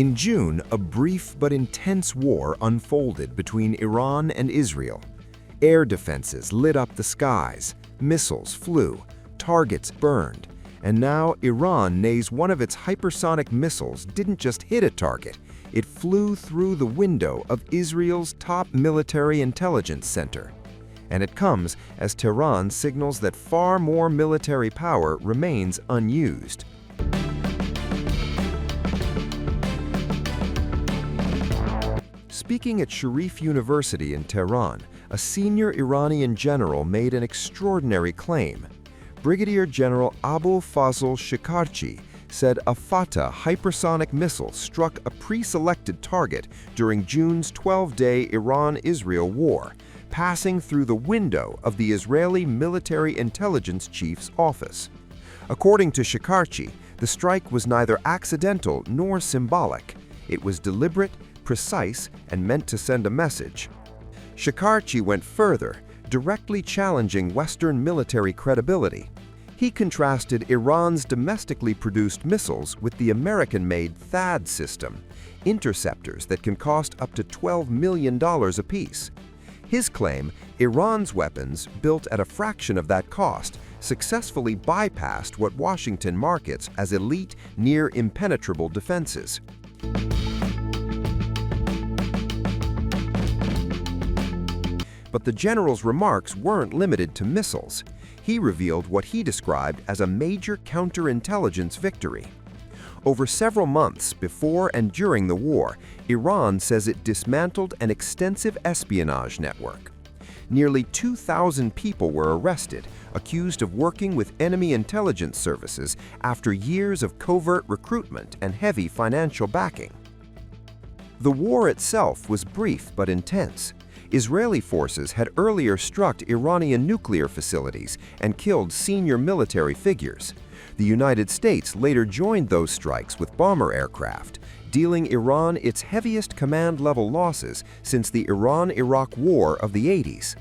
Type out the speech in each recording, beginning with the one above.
In June, a brief but intense war unfolded between Iran and Israel. Air defenses lit up the skies, missiles flew, targets burned, and now Iran nays one of its hypersonic missiles didn't just hit a target, it flew through the window of Israel's top military intelligence center. And it comes as Tehran signals that far more military power remains unused. Speaking at Sharif University in Tehran, a senior Iranian general made an extraordinary claim. Brigadier General Abu Fazl Shikarchi said a Fatah hypersonic missile struck a pre-selected target during June's 12-day Iran-Israel war, passing through the window of the Israeli military intelligence chief's office. According to Shikarchi, the strike was neither accidental nor symbolic. It was deliberate, precise, and meant to send a message. Shikarchi went further, directly challenging Western military credibility. He contrasted Iran's domestically produced missiles with the American-made THAAD system, interceptors that can cost up to $12 million apiece. His claim, Iran's weapons, built at a fraction of that cost, successfully bypassed what Washington markets as elite, near-impenetrable defenses. But the general's remarks weren't limited to missiles. He revealed what he described as a major counterintelligence victory. Over several months before and during the war, Iran says it dismantled an extensive espionage network. Nearly 2,000 people were arrested, accused of working with enemy intelligence services after years of covert recruitment and heavy financial backing. The war itself was brief but intense. Israeli forces had earlier struck Iranian nuclear facilities and killed senior military figures. The United States later joined those strikes with bomber aircraft, dealing Iran its heaviest command-level losses since the Iran-Iraq War of the 80s.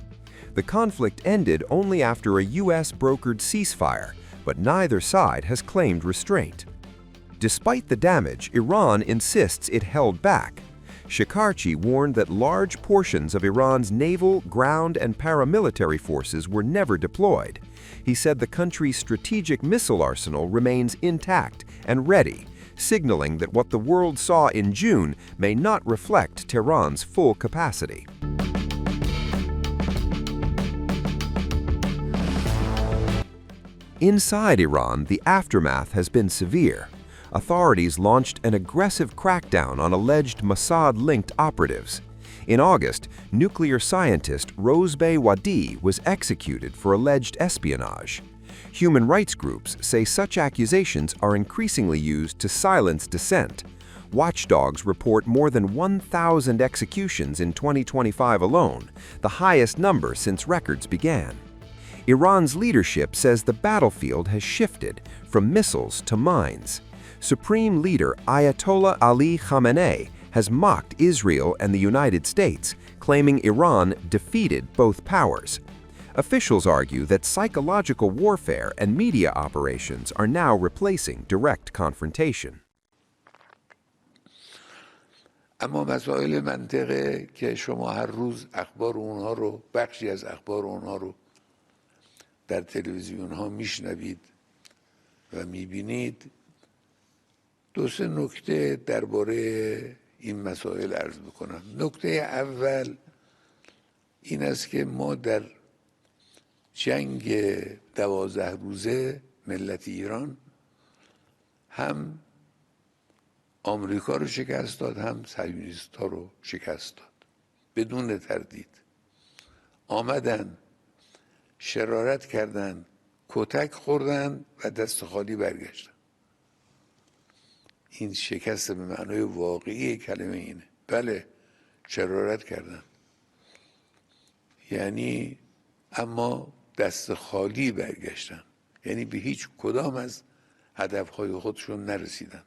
The conflict ended only after a U.S.-brokered ceasefire, but neither side has claimed restraint. Despite the damage, Iran insists it held back. Shikarchi warned that large portions of Iran's naval, ground, and paramilitary forces were never deployed. He said the country's strategic missile arsenal remains intact and ready, signaling that what the world saw in June may not reflect Tehran's full capacity. Inside Iran, the aftermath has been severe. Authorities launched an aggressive crackdown on alleged Mossad-linked operatives. In August, nuclear scientist Rozbeh Wadi was executed for alleged espionage. Human rights groups say such accusations are increasingly used to silence dissent. Watchdogs report more than 1,000 executions in 2025 alone, the highest number since records began. Iran's leadership says the battlefield has shifted from missiles to mines. Supreme Leader Ayatollah Ali Khamenei has mocked Israel and the United States, claiming Iran defeated both powers. Officials argue that psychological warfare and media operations are now replacing direct confrontation. اما مسائل منطقه که شما هر روز اخبار اونها رو بخشی از اخبار اونها رو در تلویزیون ها میشنوید و میبینید دو سه نکته درباره این مسائل عرض بکنم. نکته اول این است که ما در جنگ 12 روزه ملت ایران هم آمریکا رو شکست داد هم صهیونیست ها رو شکست داد بدون تردید. آمدن شرارت کردن، کتک خوردن و دست خالی برگشتن. این شکست به معنای واقعی کلمه اینه. بله شرارت کردن، یعنی اما دست خالی برگشتن، یعنی به هیچ کدام از هدفهای خودشون نرسیدن.